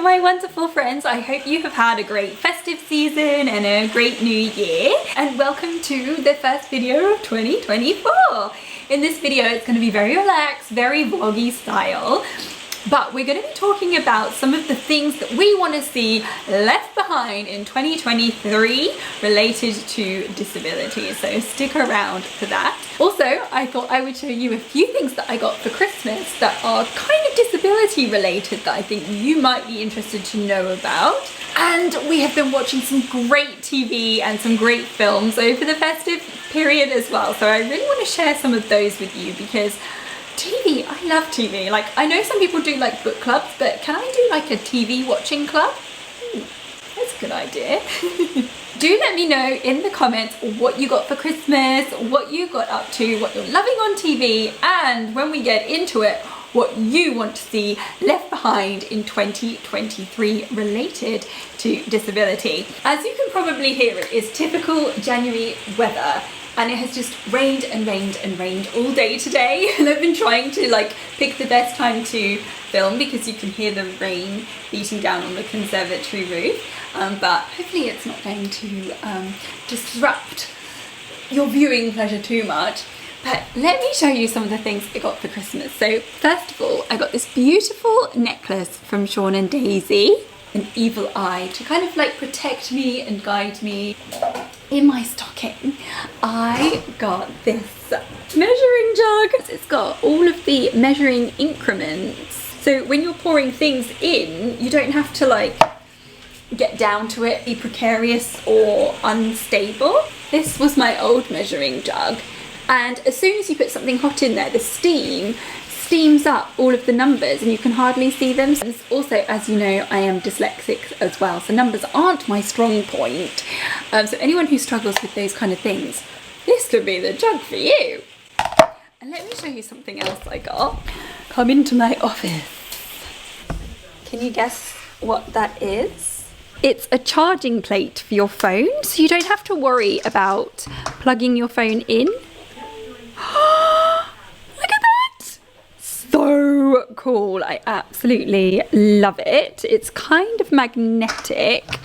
my wonderful friends. I hope you have had a great festive season and a great new year. And welcome to the first video of 2024. In this video, it's going to be very relaxed, very vloggy style. But we're going to be talking about some of the things that we want to see left behind in 2023 related to disabilities. So stick around for that. Also, I thought I would show you a few things that I got for Christmas that are kind of disability related that I think you might be interested to know about. And we have been watching some great TV and some great films over the festive period as well. So I really want to share some of those with you because TV, I love TV. Like, I know some people do like book clubs, but can I do like a TV watching club? That's a good idea. Do let me know in the comments what you got for Christmas, what you got up to, what you're loving on TV, and when we get into it, what you want to see left behind in 2023 related to disability. As you can probably hear, it is typical January weather. And it has just rained and rained and rained all day today. And I've been trying to like pick the best time to film because you can hear the rain beating down on the conservatory roof. But hopefully it's not going to disrupt your viewing pleasure too much. But let me show you some of the things I got for Christmas. So first of all, I got this beautiful necklace from Shaun and Daisy, an evil eye, to kind of like protect me and guide me. In my stocking, I got this measuring jug. It's got all of the measuring increments. So when you're pouring things in, you don't have to like get down to it, be precarious or unstable. This was my old measuring jug. And as soon as you put something hot in there, the steams up all of the numbers and you can hardly see them. Also, as you know, I am dyslexic as well, so numbers aren't my strong point. So anyone who struggles with those kind of things, this could be the jug for you. And let me show you something else I got. Come into my office. Can you guess what that is? It's a charging plate for your phone, so you don't have to worry about plugging your phone in. So cool. I absolutely love it. It's kind of magnetic.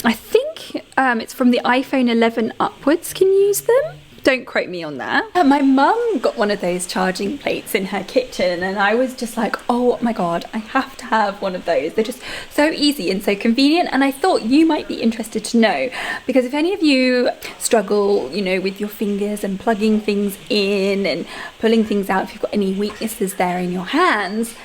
I think it's from the iPhone 11 upwards can use them. Don't quote me on that. My mum got one of those charging plates in her kitchen and I was just like, oh my god, I have to have one of those. They're just so easy and so convenient, and I thought you might be interested to know because if any of you struggle, you know, with your fingers and plugging things in and pulling things out, if you've got any weaknesses there in your hands,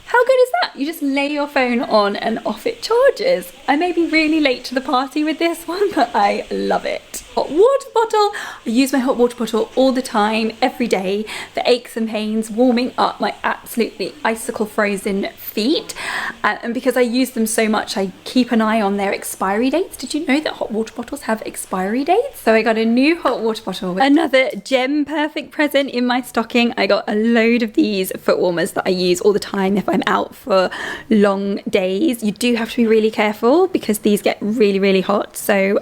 how good is that? You just lay your phone on and off it charges. I may be really late to the party with this one, but I love it. Hot water bottle. I use my hot water bottle all the time, every day, for aches and pains, warming up my absolutely icicle frozen feet. And because I use them so much, I keep an eye on their expiry dates. Did you know that hot water bottles have expiry dates? So I got a new hot water bottle. Another gem perfect present in my stocking. I got a load of these foot warmers that I use all the time if I'm out for long days. You do have to be really careful because these get really, really hot. So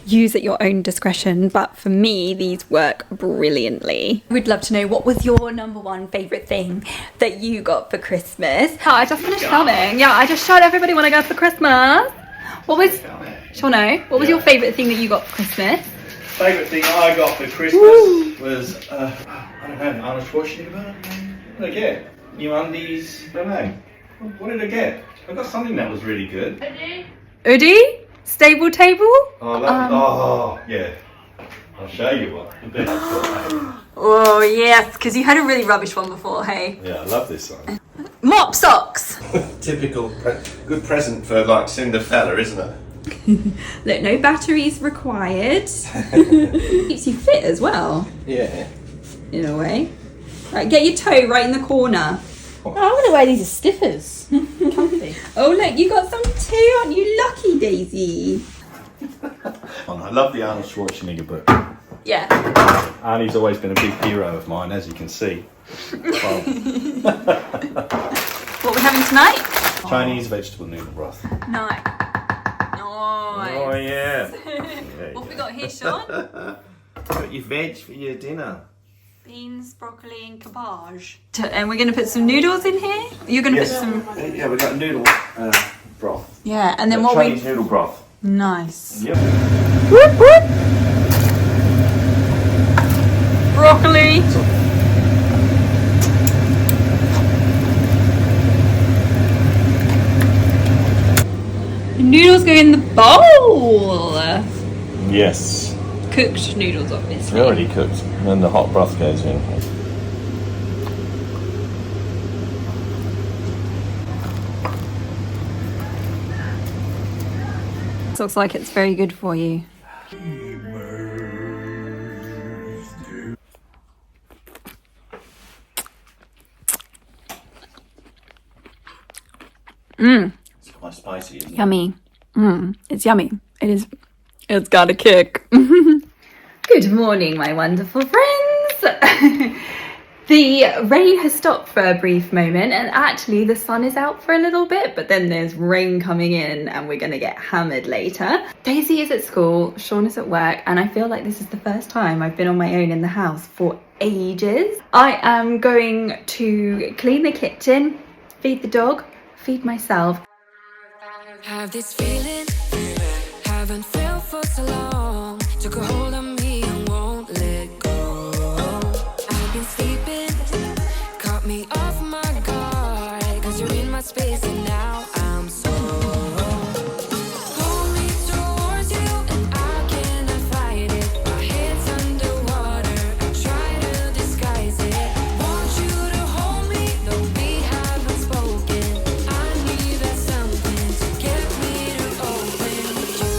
use at your own discretion, but for me these work brilliantly. We'd love to know, what was your number one favourite thing that you got for Christmas? Oh, I just finished filming. Yeah, I just showed everybody what I got for Christmas. What was, Shaun, what was your favourite thing that you got for Christmas? Favourite thing I got for Christmas was, I don't know, Arnold Schwarzenegger. What did I get? New undies? I don't know. What did I get? I got something that was really good. Hoodie? Stable table? Oh, oh, yeah. I'll show you what. Oh, yes, because you had a really rubbish one before, hey? Yeah, I love this one. Mop socks! Typical good present for like Cinderella, isn't it? Look, no batteries required. Keeps you fit as well. Yeah. In a way. Right, get your toe right in the corner. Oh, I wonder why these are stiffers. Comfy. Oh look, you got some too, aren't you lucky, Daisy? I love the Arnold Schwarzenegger book. Yeah. Arnie's always been a big hero of mine, as you can see. What are we having tonight? Chinese vegetable noodle broth. Nice. Oh yeah. What have we got here, Shaun? Got your veg for your dinner. Beans, broccoli and cabbage. And we're going to put some noodles in here? You're going to put some... Yeah, we've got noodle broth. Yeah, and then The what Chinese noodle broth. Nice. Yep. Whoop, whoop. Broccoli. The noodles go in the bowl. Yes. Cooked noodles, obviously. They're already cooked. And then the hot broth goes in. Looks like it's very good for you. It's quite spicy, isn't it? Yummy. It's yummy. It is. It's got a kick. Good morning, my wonderful friends. The rain has stopped for a brief moment, and actually the sun is out for a little bit, but then there's rain coming in and we're gonna get hammered later. Daisy is at school, Shaun is at work, and I feel like this is the first time I've been on my own in the house for ages. I am going to clean the kitchen, feed the dog, feed myself. Have this feeling, haven't felt for so long. Took a hold on me and won't let go. I've been sleeping, caught me off my guard. Cause you're in my space and now I'm so. Pull me towards you and I cannot fight it. My head's underwater, I try to disguise it. Want you to hold me, though we haven't spoken. I need that something to get me to open. But you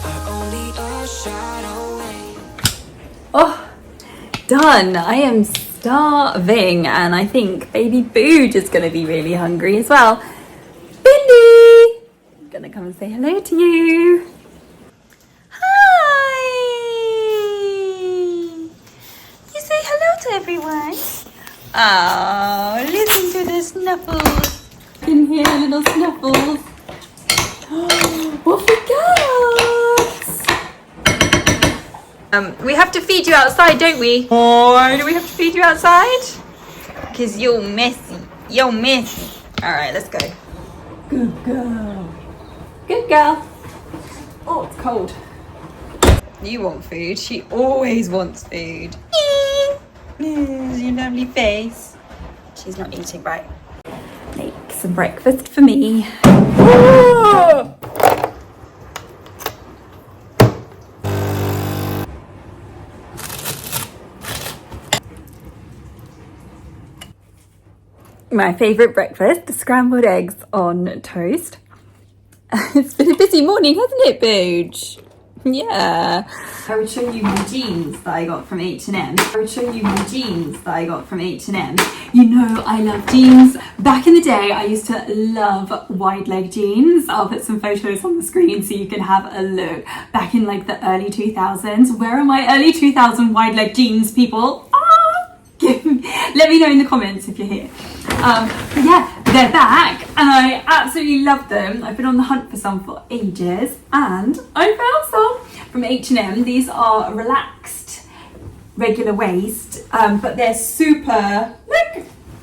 are only a shot away. Oh, done. I am starving, and I think baby Booge is going to be really hungry as well. Bindi! I'm going to come and say hello to you. Hi! You say hello to everyone. Oh, listen to the snuffles. You can hear little snuffles. What we got? We have to feed you outside, don't we? Or do we have to feed you outside? Because you're messy. You're messy. Alright, let's go. Good girl. Good girl. Oh, it's cold. You want food. She always wants food. There's your lovely face. She's not eating right. Make some breakfast for me. Oh! My favourite breakfast, scrambled eggs on toast. It's been a busy morning, hasn't it, Booge? Yeah. I would show you my jeans that I got from H&M. I would show you my jeans that I got from H&M. You know I love jeans. Back in the day, I used to love wide leg jeans. I'll put some photos on the screen so you can have a look. Back in like the early 2000s. Where are my early 2000 wide leg jeans, people? Let me know in the comments if you're here. But yeah, they're back and I absolutely love them. I've been on the hunt for some for ages and I found some from H&M. These are relaxed regular waist, but they're super,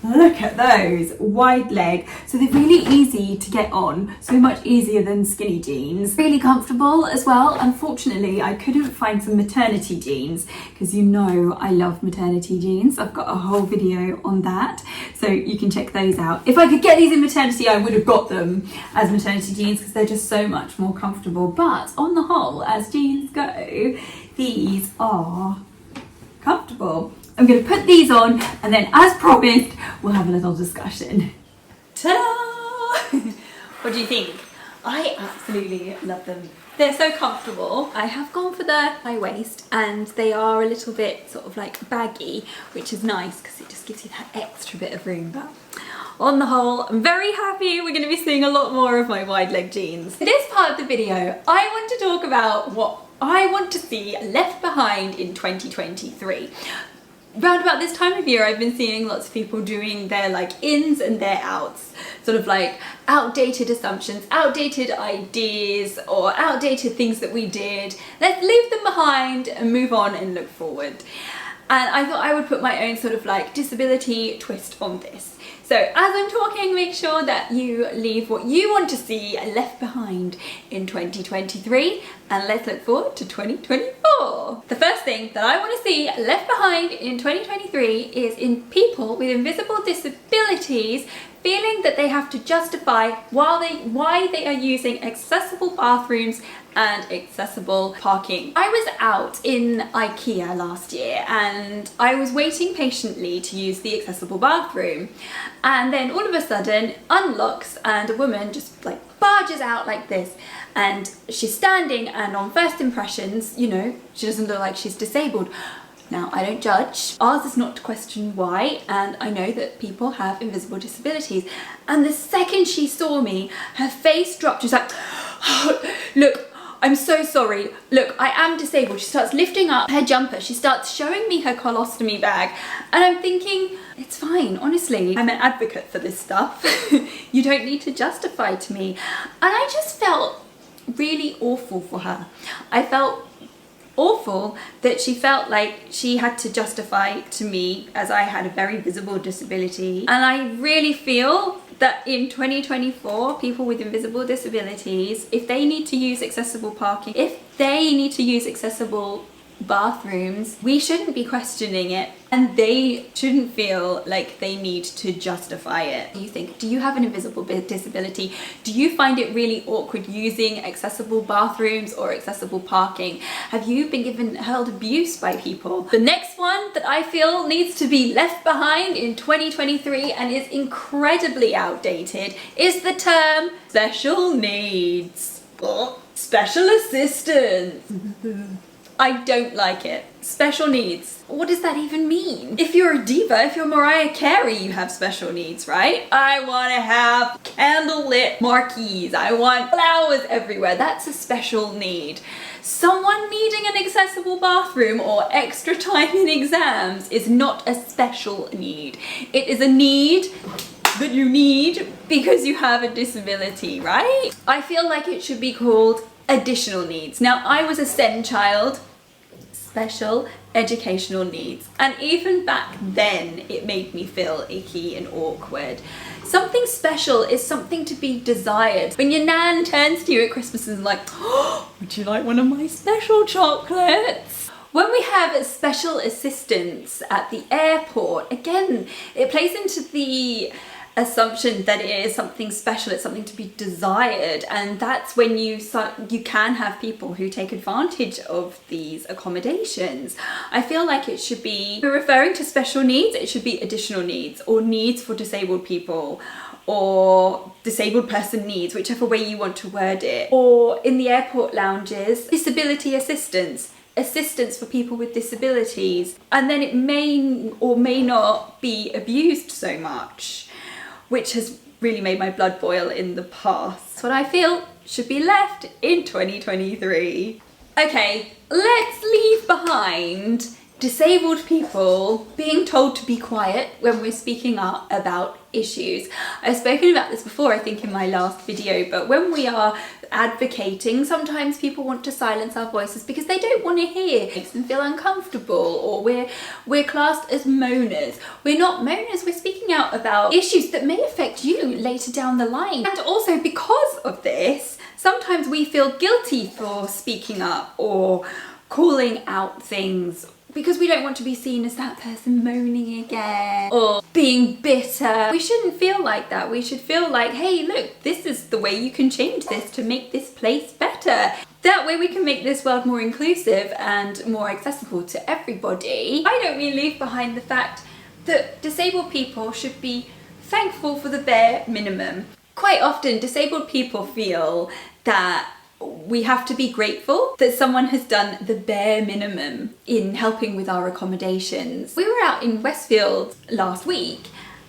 look at those, wide leg. So they're really easy to get on, so much easier than skinny jeans. Really comfortable as well. Unfortunately, I couldn't find some maternity jeans because you know I love maternity jeans. I've got a whole video on that, so you can check those out. If I could get these in maternity, I would have got them as maternity jeans because they're just so much more comfortable. But on the whole, as jeans go, these are comfortable. I'm going to put these on and then, as promised, we'll have a little discussion. Ta-da! What do you think? I absolutely love them. They're so comfortable. I have gone for the high waist and they are a little bit sort of like baggy, which is nice because it just gives you that extra bit of room. But on the whole, I'm very happy. We're going to be seeing a lot more of my wide leg jeans. For this part of the video, I want to talk about what I want to see left behind in 2023. Round about this time of year, I've been seeing lots of people doing their like ins and their outs, sort of like outdated assumptions, outdated ideas, or outdated things that we did. Let's leave them behind and move on and look forward. And I thought I would put my own sort of like disability twist on this. So as I'm talking, make sure that you leave what you want to see left behind in 2023, and let's look forward to 2024. The first thing that I want to see left behind in 2023 is in people with invisible disabilities feeling that they have to justify why they are using accessible bathrooms and accessible parking. I was out in IKEA last year and I was waiting patiently to use the accessible bathroom, and then all of a sudden unlocks and a woman just like barges out like this, and she's standing, and on first impressions, you know, she doesn't look like she's disabled. Now, I don't judge. Ours is not to question why, and I know that people have invisible disabilities. And the second she saw me, her face dropped. She's like, oh, look, I'm so sorry. Look, I am disabled. She starts lifting up her jumper. She starts showing me her colostomy bag. And I'm thinking, it's fine, honestly. I'm an advocate for this stuff. You don't need to justify to me. And I just felt really awful for her. I felt awful that she felt like she had to justify to me as I had a very visible disability. And I really feel that in 2024, people with invisible disabilities, if they need to use accessible parking, if they need to use accessible bathrooms, we shouldn't be questioning it, and they shouldn't feel like they need to justify it. Do you think, do you have an invisible disability? Do you find it really awkward using accessible bathrooms or accessible parking? Have you been held abuse by people? The next one that I feel needs to be left behind in 2023 and is incredibly outdated is the term special needs. Special assistance. I don't like it. Special needs. What does that even mean? If you're a diva, if you're Mariah Carey, you have special needs, right? I want to have candlelit marquees. I want flowers everywhere. That's a special need. Someone needing an accessible bathroom or extra time in exams is not a special need. It is a need that you need because you have a disability, right? I feel like it should be called additional needs. Now, I was a SEND child, special educational needs, and even back then it made me feel icky and awkward. Something special is something to be desired. When your nan turns to you at Christmas and is like, oh, would you like one of my special chocolates? When we have special assistance at the airport, again, it plays into the assumption that it is something special, it's something to be desired, and that's when you can have people who take advantage of these accommodations. I feel like it should be, we're referring to special needs, it should be additional needs or needs for disabled people or disabled person needs, whichever way you want to word it. Or in the airport lounges, disability assistance for people with disabilities, and then it may or may not be abused so much, which has really made my blood boil in the past. That's what I feel should be left in 2023. Okay, let's leave behind disabled people being told to be quiet when we're speaking up about issues. I've spoken about this before, I think in my last video, but when we are advocating, sometimes people want to silence our voices because they don't want to hear. It makes them feel uncomfortable, or we're classed as moaners. We're not moaners, we're speaking out about issues that may affect you later down the line. And also because of this, sometimes we feel guilty for speaking up or calling out things because we don't want to be seen as that person moaning again or being bitter. We shouldn't feel like that. We should feel like, hey, look, this is the way you can change this to make this place better. That way we can make this world more inclusive and more accessible to everybody. I don't mean leave behind the fact that disabled people should be thankful for the bare minimum. Quite often, disabled people feel that we have to be grateful that someone has done the bare minimum in helping with our accommodations. We were out in Westfield last week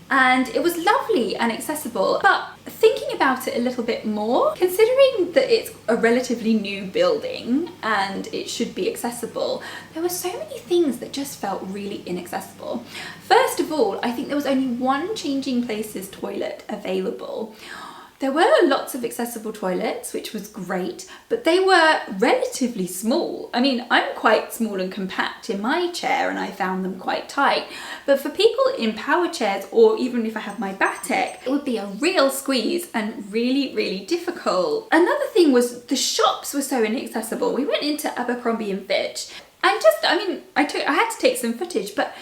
and it was lovely and accessible, but thinking about it a little bit more, considering that it's a relatively new building and it should be accessible, there were so many things that just felt really inaccessible. First of all, I think there was only one changing places toilet available. There were lots of accessible toilets, which was great, but they were relatively small. I mean, I'm quite small and compact in my chair and I found them quite tight. But for people in power chairs, or even if I have my Batek, it would be a real squeeze and really, really difficult. Another thing was the shops were so inaccessible. We went into Abercrombie and Fitch and I had to take some footage, but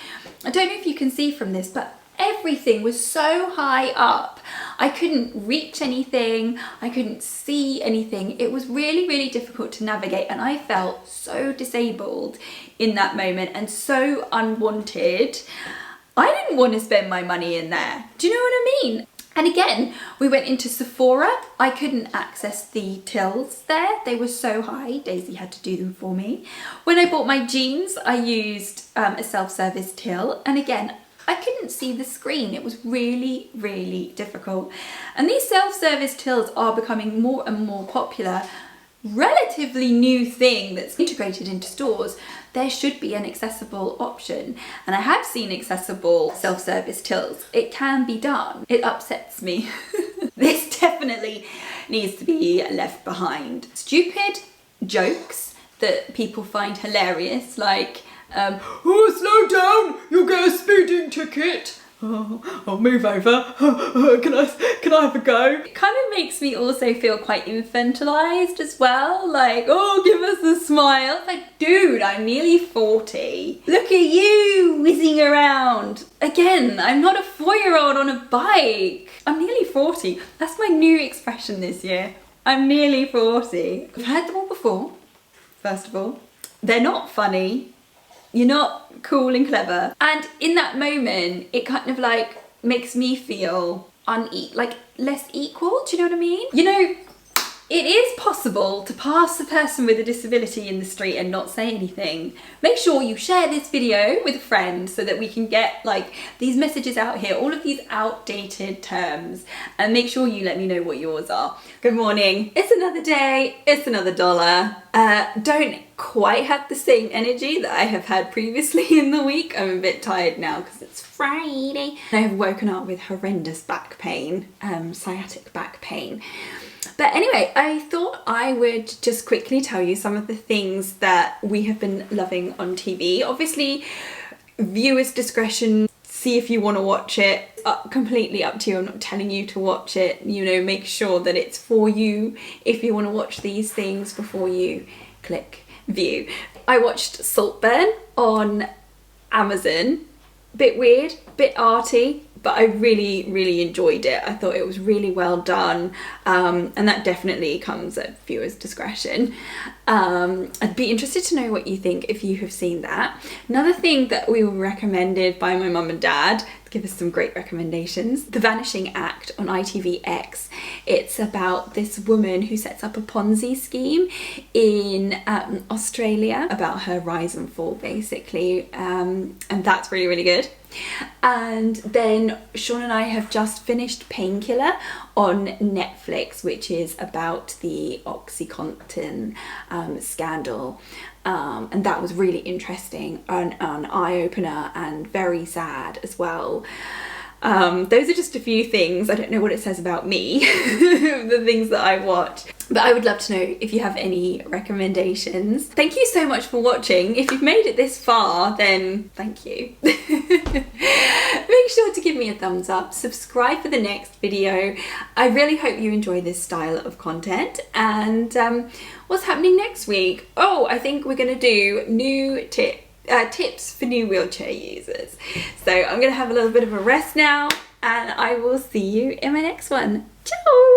I don't know if you can see from this, but everything was so high up. I couldn't reach anything. I couldn't see anything. It was really, really difficult to navigate, and I felt so disabled in that moment and so unwanted. I didn't want to spend my money in there. Do you know what I mean? And again, we went into Sephora. I couldn't access the tills there. They were so high. Daisy had to do them for me. When I bought my jeans, I used a self-service till. And again, I couldn't see the screen. It was really, really difficult. And these self-service tills are becoming more and more popular. Relatively new thing that's integrated into stores. There should be an accessible option, and I have seen accessible self-service tills. It can be done. It upsets me. This definitely needs to be left behind. Stupid jokes that people find hilarious, like oh, slow down, you'll get a speeding ticket. Oh, I'll move over. Can I have a go? It kind of makes me also feel quite infantilized as well. Like, oh, give us a smile. It's like, dude, I'm nearly 40. Look at you whizzing around. Again, I'm not a 4-year-old on a bike. I'm nearly 40. That's my new expression this year. I'm nearly 40. I've heard them all before, first of all. They're not funny. You're not cool and clever. And in that moment, it kind of like makes me feel like less equal. Do you know what I mean? You know, it is possible to pass a person with a disability in the street and not say anything. Make sure you share this video with a friend so that we can get like these messages out here, all of these outdated terms, and make sure you let me know what yours are. Good morning. It's another day. It's another dollar. Don't quite have the same energy that I have had previously in the week. I'm a bit tired now because it's Friday. I have woken up with horrendous back pain, sciatic back pain. But anyway, I thought I would just quickly tell you some of the things that we have been loving on TV. Obviously, viewers' discretion, see if you want to watch it, completely up to you. I'm not telling you to watch it. You know, make sure that it's for you if you want to watch these things before you click view. I watched Saltburn on Amazon. Bit weird, bit arty, but I really, really enjoyed it. I thought it was really well done, and that definitely comes at viewers' discretion. I'd be interested to know what you think if you have seen that. Another thing that we were recommended by my mum and dad, give us some great recommendations, The Vanishing Act on ITVX. It's about this woman who sets up a Ponzi scheme in Australia, about her rise and fall basically, and that's really, really good. And then Shaun and I have just finished Painkiller on Netflix, which is about the OxyContin scandal, and that was really interesting, an eye-opener and very sad as well. Those are just a few things. I don't know what it says about me, the things that I watch. But I would love to know if you have any recommendations. Thank you so much for watching. If you've made it this far, then thank you. Make sure to give me a thumbs up, subscribe for the next video. I really hope you enjoy this style of content. And what's happening next week? Oh, I think we're gonna do new tips for new wheelchair users. So I'm gonna have a little bit of a rest now, and I will see you in my next one. Ciao!